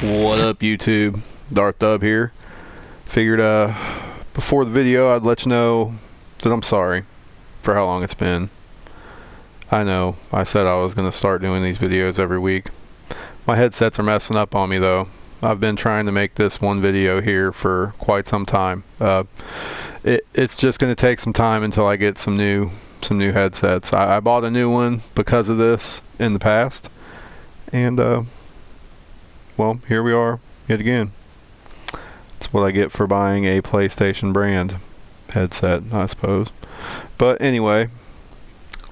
What up, YouTube? Dark Dub here. Figured before the video I'd let you know that I'm sorry for how long it's been. I know I said I was going to start doing these videos every week. My headsets are messing up on me though. I've been trying to make this one video here for quite some time. It's just going to take some time until I get some new headsets. I bought a new one because of this in the past, and well, here we are yet again. That's what I get for buying a PlayStation brand headset, I suppose. But anyway,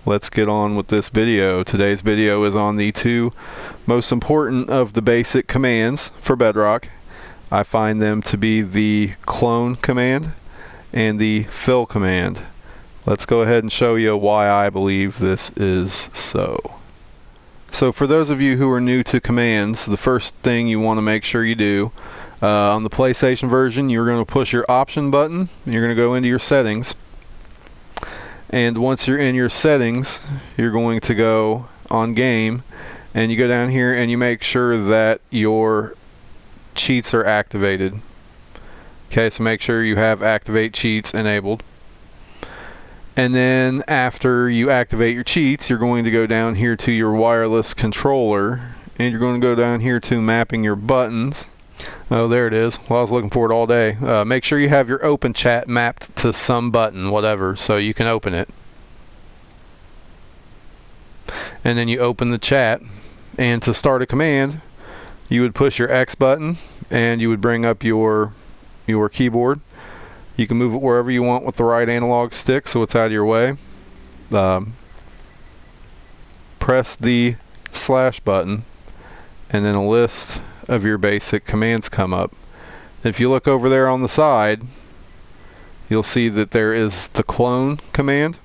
let's get on with this video. Today's video is on the two most important of the basic commands for Bedrock. I find them to be the clone command and the fill command. Let's go ahead and show you why I believe this is so. So for those of you who are new to commands, the first thing you want to make sure you do, on the PlayStation version, you're going to push your option button, you're going to go into your settings, and once you're in your settings, you're going to go on game, and you go down here and you make sure that your cheats are activated. Okay, so make sure you have activate cheats enabled. And then after you activate your cheats, you're going to go down here to your wireless controller, and you're going to go down here to mapping your buttons. Oh, there it is. Well, I was looking for it all day. Make sure you have your open chat mapped to some button, whatever, so you can open it. And then you open the chat, and to start a command, you would push your X button, and you would bring up your keyboard. You can move it wherever you want with the right analog stick so it's out of your way. Press the slash button, and then a list of your basic commands come up. If you look over there on the side, you'll see that there is the clone command,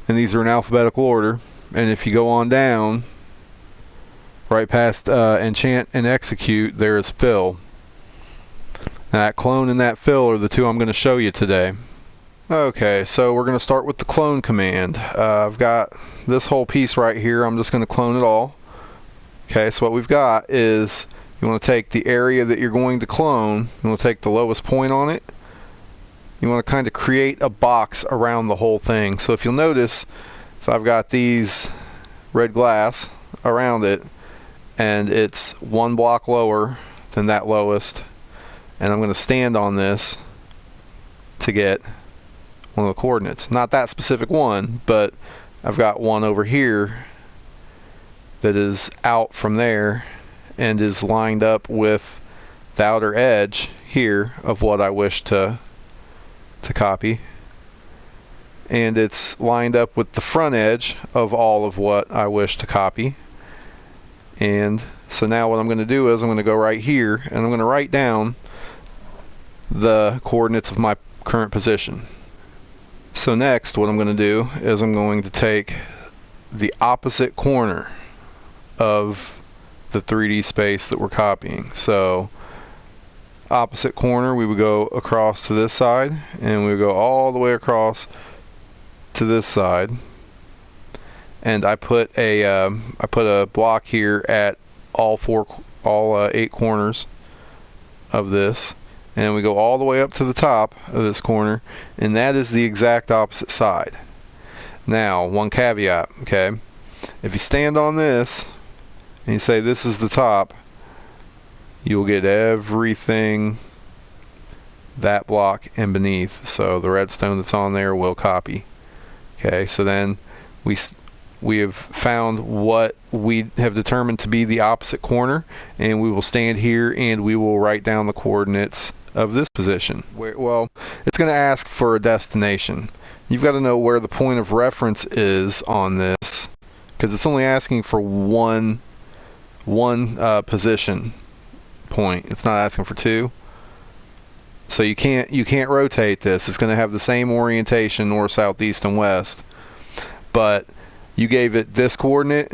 and these are in alphabetical order. And if you go on down right past enchant and execute, there is fill. That clone and that fill are the two I'm going to show you today. Okay, so we're going to start with the clone command. I've got this whole piece right here. I'm just going to clone it all. Okay, so what we've got is you want to take the area that you're going to clone, you want to take the lowest point on it. You want to kind of create a box around the whole thing. So if you'll notice, so I've got these red glass around it, and it's one block lower than that lowest. And I'm going to stand on this to get one of the coordinates. Not that specific one, but I've got one over here that is out from there and is lined up with the outer edge here of what I wish to copy. And it's lined up with the front edge of all of what I wish to copy. And so now what I'm going to do is I'm going to go right here and I'm going to write down the coordinates of my current position. So next what I'm going to do is I'm going to take the opposite corner of the 3D space that we're copying. So opposite corner, we would go across to this side, and we would go all the way across to this side. And I put a block here at all 8 corners of this. And we go all the way up to the top of this corner, and that is the exact opposite side. Now, one caveat, okay? If you stand on this and you say this is the top, you'll get everything that block and beneath. So the redstone that's on there will copy. Okay, so then we have found what we have determined to be the opposite corner, and we will stand here and we will write down the coordinates of this position. Well, it's going to ask for a destination. You've got to know where the point of reference is on this, because it's only asking for one position point. It's not asking for two. So you can't rotate this. It's going to have the same orientation, north, south, east, and west. But you gave it this coordinate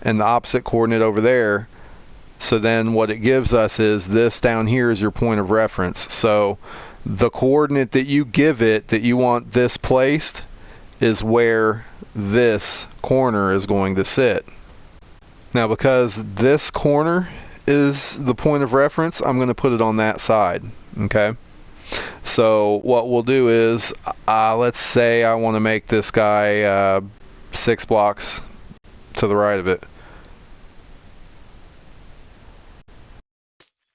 and the opposite coordinate over there. So then what it gives us is this down here is your point of reference. So the coordinate that you give it, that you want this placed, is where this corner is going to sit. Now because this corner is the point of reference, I'm going to put it on that side. Okay, so what we'll do is, let's say I want to make this guy 6 blocks to the right of it.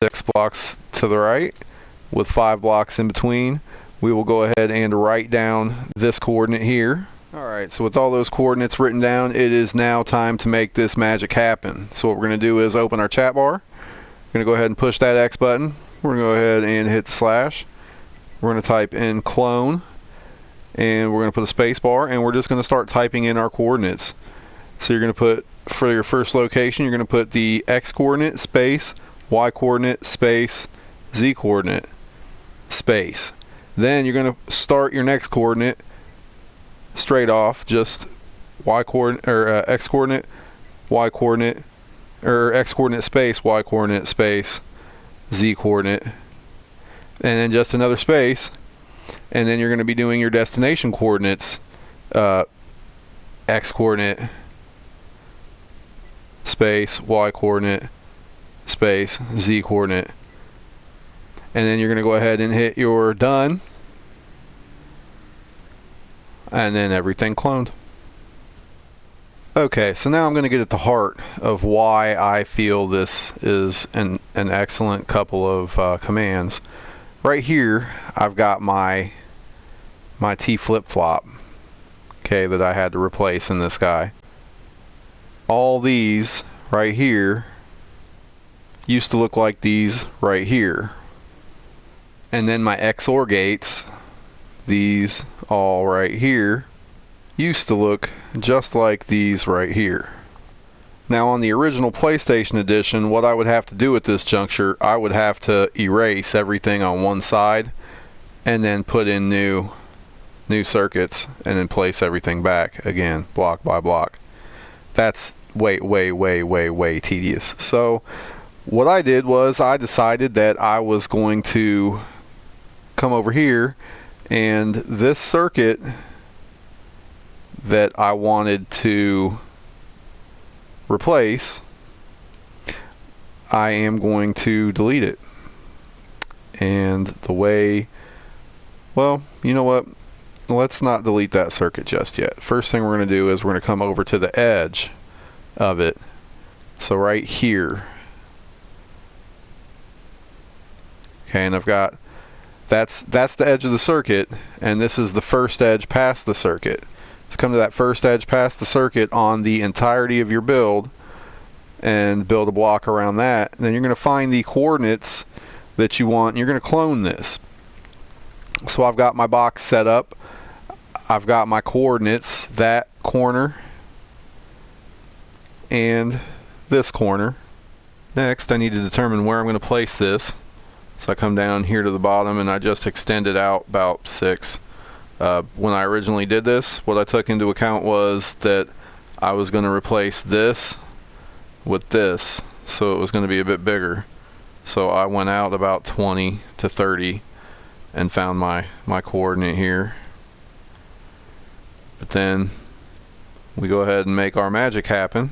6 blocks to the right with 5 blocks in between. We will go ahead and write down this coordinate here. Alright, so with all those coordinates written down, it is now time to make this magic happen. So what we're going to do is open our chat bar. We're going to go ahead and push that X button. We're going to go ahead and hit the slash. We're going to type in clone, and we're going to put a space bar, and we're just going to start typing in our coordinates. So you're going to put, for your first location, you're going to put the X coordinate space, Y coordinate space, Z coordinate space. Then you're going to start your next coordinate straight off, just Y coordinate or X coordinate, Y coordinate, or X coordinate space, Y coordinate space, Z coordinate, and then just another space, and then you're going to be doing your destination coordinates, X coordinate space, Y coordinate space, Z coordinate, and then you're going to go ahead and hit your done, and then everything cloned. Okay, so now I'm going to get at the heart of why I feel this is an excellent couple of commands. Right here, I've got my T flip-flop, okay, that I had to replace in this guy. All these right here used to look like these right here. And then my XOR gates, these all right here, used to look just like these right here. Now on the original PlayStation edition, what I would have to do at this juncture, I would have to erase everything on one side and then put in new circuits and then place everything back again, block by block. That's way tedious. So what I did was I decided that I was going to come over here, and this circuit that I wanted to replace, I am going to delete it. And the way, well, you know what, let's not delete that circuit just yet. First thing we're going to do is we're going to come over to the edge of it. So right here, okay, and I've got, that's the edge of the circuit, and this is the first edge past the circuit. So come to that first edge past the circuit on the entirety of your build and build a block around that. And then you're going to find the coordinates that you want, and you're going to clone this. So I've got my box set up. I've got my coordinates, that corner and this corner. Next, I need to determine where I'm going to place this. So I come down here to the bottom and I just extend it out about 6. When I originally did this, what I took into account was that I was going to replace this with this, so it was going to be a bit bigger. So I went out about 20 to 30 and found my coordinate here. But then we go ahead and make our magic happen.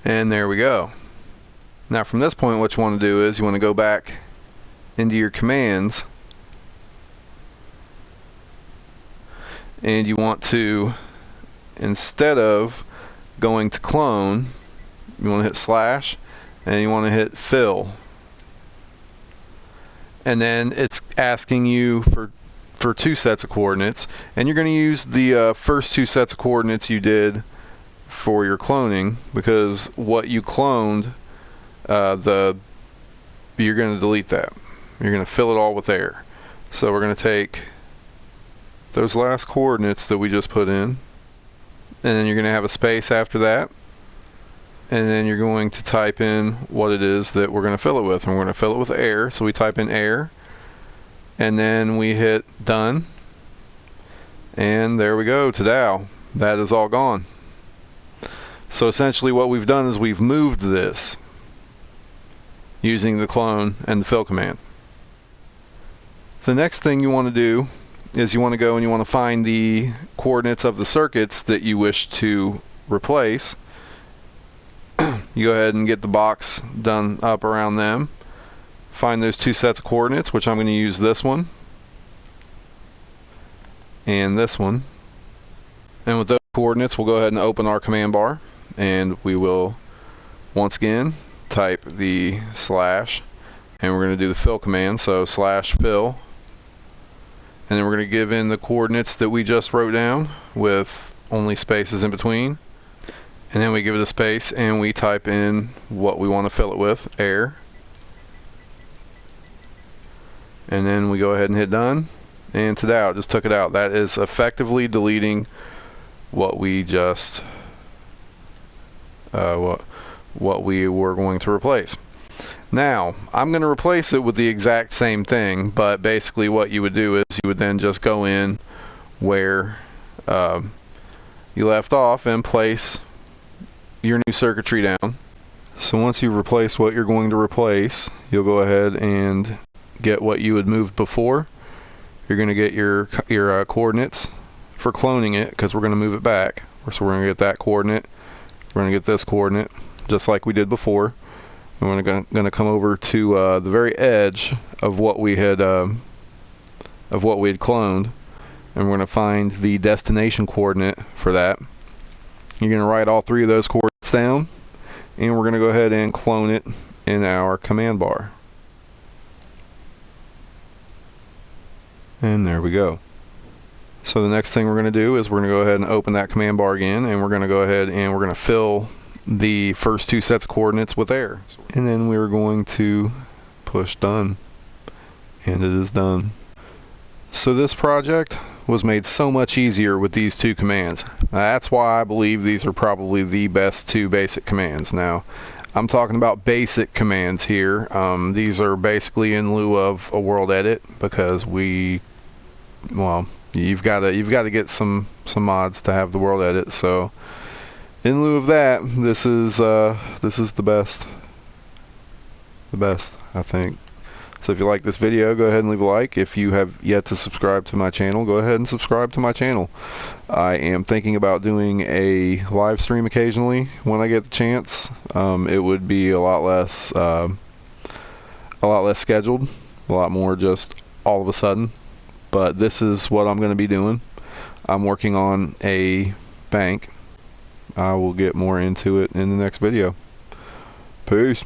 And there we go. Now from this point, what you want to do is you want to go back into your commands, and you want to, instead of going to clone, you want to hit slash and you want to hit fill, and then it's asking you for 2 sets of coordinates, and you're going to use the first 2 sets of coordinates you did for your cloning, because what you cloned, you're going to delete that. You're going to fill it all with air. So we're going to take those last coordinates that we just put in, and then you're going to have a space after that, and then you're going to type in what it is that we're going to fill it with. And we're going to fill it with air, so we type in air, and then we hit done, and there we go, ta-dow. That is all gone. So essentially what we've done is we've moved this using the clone and the fill command. The next thing you want to do is you want to go and you want to find the coordinates of the circuits that you wish to replace, you go ahead and get the box done up around them. Find those two sets of coordinates, which I'm going to use this one and this one. And with those coordinates, we'll go ahead and open our command bar, and we will once again type the slash, and we're going to do the fill command, so slash fill, and then we're going to give in the coordinates that we just wrote down with only spaces in between, and then we give it a space and we type in what we want to fill it with, air, and then we go ahead and hit done, and just took it out. That is effectively deleting what we just what we were going to replace. Now I'm going to replace it with the exact same thing, but basically what you would do is you would then just go in where you left off and place your new circuitry down. So once you've replaced what you're going to replace, you'll go ahead and get what you had moved before. You're going to get your coordinates for cloning it, because we're going to move it back. So we're going to get that coordinate, we're going to get this coordinate, just like we did before. And we're going to come over to the very edge of what we had cloned, and we're going to find the destination coordinate for that. You're going to write all three of those coordinates down, and we're going to go ahead and clone it in our command bar. And there we go. So the next thing we're going to do is we're going to go ahead and open that command bar again, and we're going to go ahead and we're going to fill the first two sets of coordinates with air. And then we're going to push done, and it is done. So this project was made so much easier with these two commands. That's why I believe these are probably the best two basic commands. Now, I'm talking about basic commands here. These are basically in lieu of a world edit, because you've got to get some mods to have the world edit. So in lieu of that, this is the best, I think. So if you like this video, go ahead and leave a like. If you have yet to subscribe to my channel, go ahead and subscribe to my channel. I am thinking about doing a live stream occasionally when I get the chance. It would be a lot less scheduled, a lot more just all of a sudden. But this is what I'm going to be doing. I'm working on a bank. I will get more into it in the next video. Peace.